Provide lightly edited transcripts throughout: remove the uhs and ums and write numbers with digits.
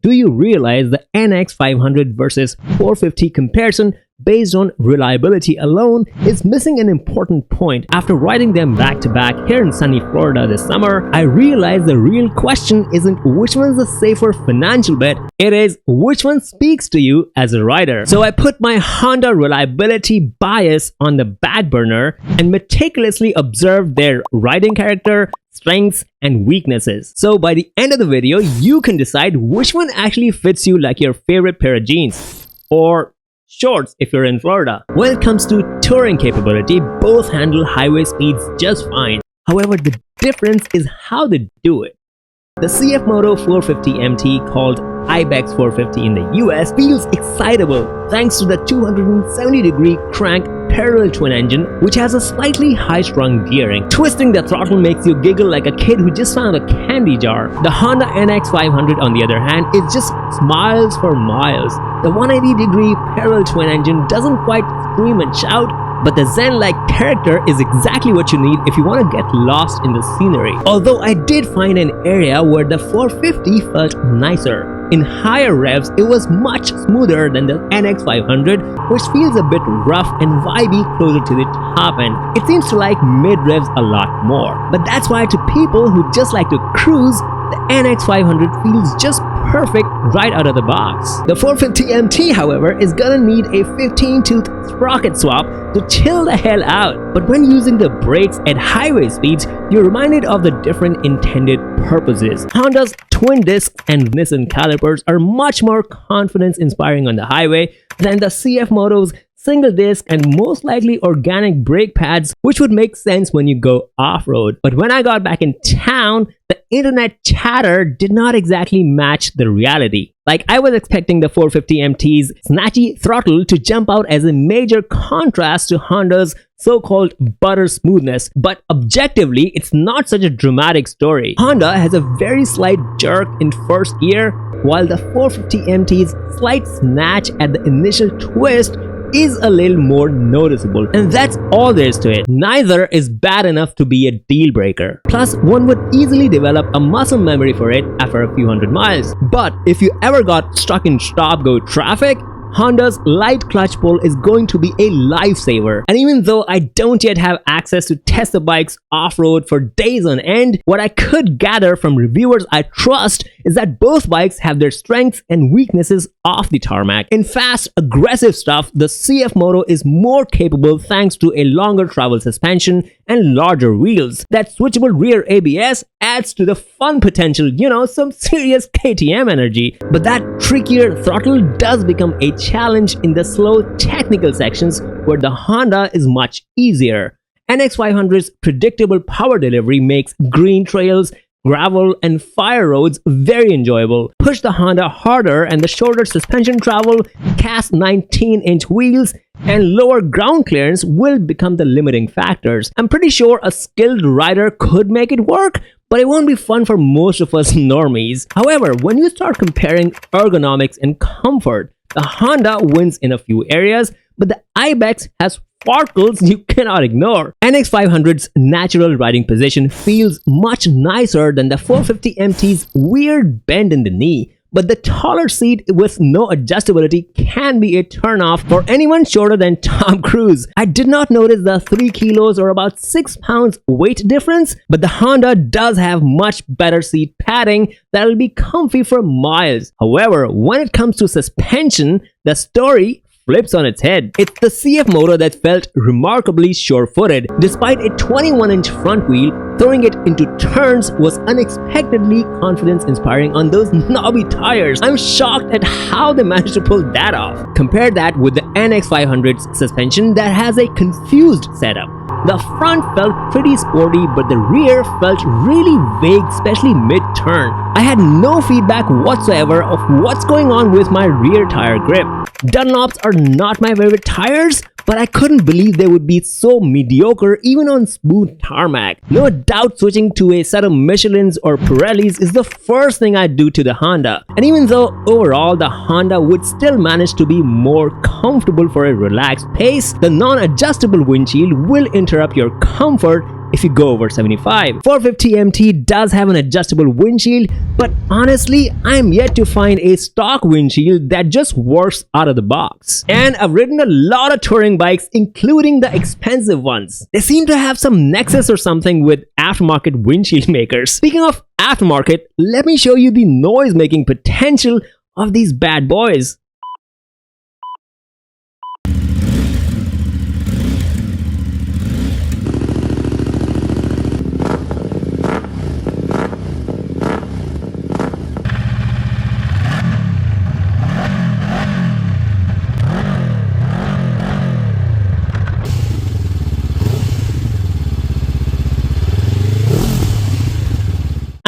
do you realize the NX500 versus 450 comparison based on reliability alone is missing an important point? After riding them back to back here in sunny Florida this summer, I realized the real question isn't which one's the safer financial bet, it is which one speaks to you as a rider. So I put my Honda reliability bias on the back burner and meticulously observed their riding character, strengths, and weaknesses. So by the end of the video, you can decide which one actually fits you like your favorite pair of jeans or shorts if you're in Florida. When it comes to touring capability, both handle highway speeds just fine. However, the difference is how they do it. The CFMoto 450MT, called Ibex 450 in the US, feels excitable thanks to the 270-degree crank parallel twin engine, which has a slightly high-strung gearing. Twisting the throttle makes you giggle like a kid who just found a candy jar. The Honda NX500, on the other hand, is just smiles for miles. The 180-degree parallel twin engine doesn't quite scream and shout, but the Zen-like character is exactly what you need if you want to get lost in the scenery. Although I did find an area where the 450 felt nicer. In higher revs, it was much smoother than the NX500, which feels a bit rough and vibey closer to the top end. It seems to like mid-revs a lot more. But that's why to people who just like to cruise, the NX500 feels just perfect right out of the box. The 450MT, however, is gonna need a 15-tooth sprocket swap to chill the hell out. But when using the brakes at highway speeds, you're reminded of the different intended purposes. Honda's twin discs and Nissan calipers are much more confidence-inspiring on the highway than the CFMoto's single disc and most likely organic brake pads, which would make sense when you go off-road. But when I got back in town, the internet chatter did not exactly match the reality. Like, I was expecting the 450MT's snatchy throttle to jump out as a major contrast to Honda's so-called butter smoothness, but objectively, it's not such a dramatic story. Honda has a very slight jerk in first gear, while the 450MT's slight snatch at the initial twist is a little more noticeable, and that's all there is to it. Neither is bad enough to be a deal breaker. Plus, one would easily develop a muscle memory for it after a few hundred miles. But if you ever got stuck in stop-go traffic, Honda's light clutch pull is going to be a lifesaver. And even though I don't yet have access to test the bikes off-road for days on end, what I could gather from reviewers I trust is that both bikes have their strengths and weaknesses off the tarmac. In fast, aggressive stuff, the CFMoto is more capable thanks to a longer travel suspension and larger wheels. That switchable rear ABS adds to the fun potential, some serious KTM energy. But that trickier throttle does become a challenge in the slow technical sections where the Honda is much easier. NX500's predictable power delivery makes green trails, gravel, and fire roads very enjoyable. Push the Honda harder and the shorter suspension travel, cast 19-inch wheels, and lower ground clearance will become the limiting factors. I'm pretty sure a skilled rider could make it work, but it won't be fun for most of us normies. However, when you start comparing ergonomics and comfort, the Honda wins in a few areas, but the Ibex has sparkles you cannot ignore. NX500's natural riding position feels much nicer than the 450MT's weird bend in the knee, but the taller seat with no adjustability can be a turnoff for anyone shorter than Tom Cruise. I did not notice the 3 kilos or about 6 pounds weight difference, but the Honda does have much better seat padding that'll be comfy for miles. However, when it comes to suspension, the story flips on its head. It's the CFMoto that felt remarkably sure-footed. Despite a 21-inch front wheel, throwing it into turns was unexpectedly confidence-inspiring on those knobby tires. I'm shocked at how they managed to pull that off. Compare that with the NX500's suspension that has a confused setup. The front felt pretty sporty, but the rear felt really vague, especially mid-turn. I had no feedback whatsoever of what's going on with my rear tire grip. Dunlops are not my favorite tires, but I couldn't believe they would be so mediocre even on smooth tarmac. No doubt switching to a set of Michelins or Pirellis is the first thing I'd do to the Honda. And even though overall the Honda would still manage to be more comfortable for a relaxed pace, the non-adjustable windshield will interrupt your comfort if you go over 75. 450MT does have an adjustable windshield, but honestly, I'm yet to find a stock windshield that just works out of the box. And I've ridden a lot of touring bikes, including the expensive ones. They seem to have some nexus or something with aftermarket windshield makers. Speaking of aftermarket, let me show you the noise-making potential of these bad boys.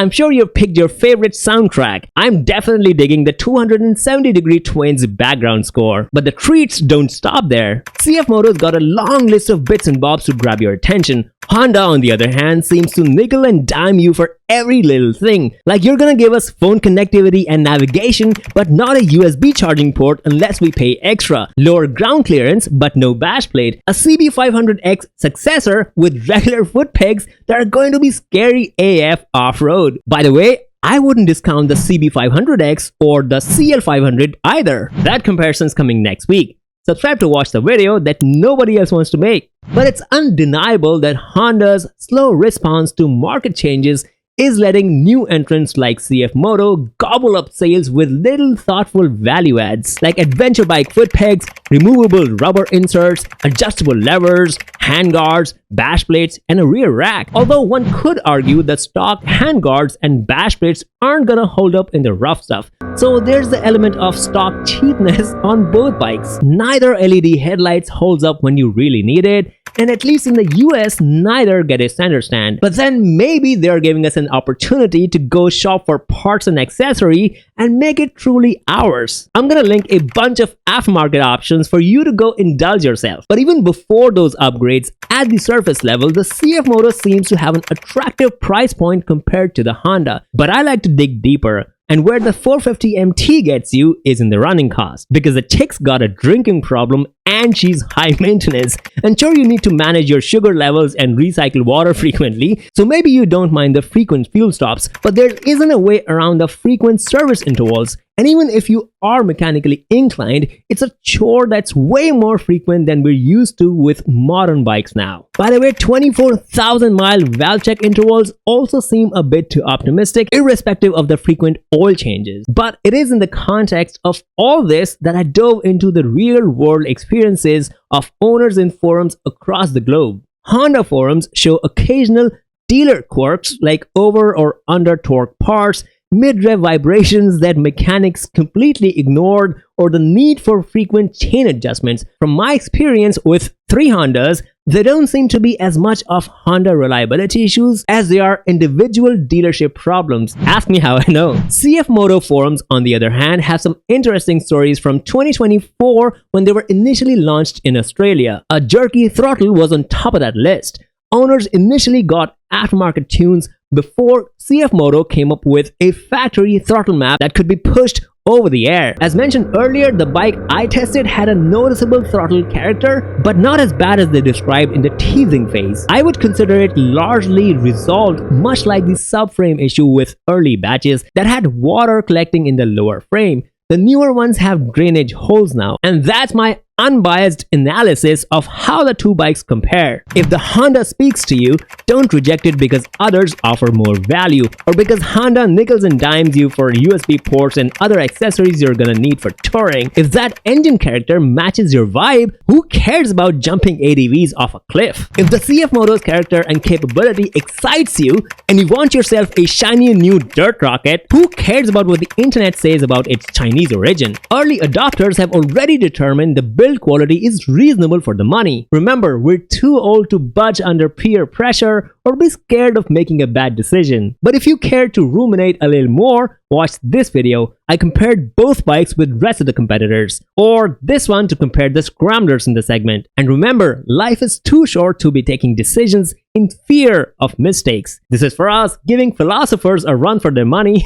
I'm sure you've picked your favorite soundtrack. I'm definitely digging the 270-degree twins background score. But the treats don't stop there. CFMoto's got a long list of bits and bobs to grab your attention. Honda, on the other hand, seems to nickel and dime you for every little thing. Like, you're gonna give us phone connectivity and navigation, but not a USB charging port unless we pay extra. Lower ground clearance, but no bash plate. A CB500X successor with regular foot pegs that are going to be scary AF off-road. By the way, I wouldn't discount the CB500X or the CL500 either. That comparison's coming next week. Subscribe to watch the video that nobody else wants to make. But it's undeniable that Honda's slow response to market changes is letting new entrants like CFMoto gobble up sales with little thoughtful value adds like adventure bike foot pegs, removable rubber inserts, adjustable levers, handguards, bash plates, and a rear rack. Although one could argue that stock handguards and bash plates aren't gonna hold up in the rough stuff. So there's the element of stock cheapness on both bikes. Neither LED headlights holds up when you really need it, and at least in the US, neither get a center stand. But then maybe they're giving us an opportunity to go shop for parts and accessory and make it truly ours. I'm gonna link a bunch of aftermarket options for you to go indulge yourself. But even before those upgrades, at the surface level, the CFMoto seems to have an attractive price point compared to the Honda. But I like to dig deeper. And where the 450MT gets you is in the running cost, because the chick's got a drinking problem and she's high maintenance. And sure, you need to manage your sugar levels and recycle water frequently, so maybe you don't mind the frequent fuel stops, but there isn't a way around the frequent service intervals. And even if you are mechanically inclined, it's a chore that's way more frequent than we're used to with modern bikes now. By the way, 24,000-mile valve check intervals also seem a bit too optimistic, irrespective of the frequent oil changes. But it is in the context of all this that I dove into the real-world experiences of owners in forums across the globe. Honda forums show occasional dealer quirks like over or under torque parts, mid-rev vibrations that mechanics completely ignored, or the need for frequent chain adjustments. From my experience with 3 Hondas, they don't seem to be as much of Honda reliability issues as they are individual dealership problems. Ask me how I know. CFMoto forums, on the other hand, have some interesting stories from 2024 when they were initially launched in Australia. A jerky throttle was on top of that list. Owners initially got aftermarket tunes before CFMoto came up with a factory throttle map that could be pushed over the air. As mentioned earlier, the bike I tested had a noticeable throttle character, but not as bad as they described in the teasing phase. I would consider it largely resolved, much like the subframe issue with early batches that had water collecting in the lower frame. The newer ones have drainage holes now, and that's my unbiased analysis of how the two bikes compare. If the Honda speaks to you, don't reject it because others offer more value, or because Honda nickels and dimes you for USB ports and other accessories you're gonna need for touring. If that engine character matches your vibe, who cares about jumping ADVs off a cliff? If the CFMoto's character and capability excites you, and you want yourself a shiny new dirt rocket, who cares about what the internet says about its Chinese origin? Early adopters have already determined the build quality is reasonable for the money. Remember, we're too old to budge under peer pressure or be scared of making a bad decision. But if you care to ruminate a little more, watch this video. I compared both bikes with rest of the competitors, or this one to compare the scramblers in the segment. And remember, life is too short to be taking decisions in fear of mistakes. This is for us, giving philosophers a run for their money,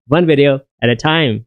one video at a time.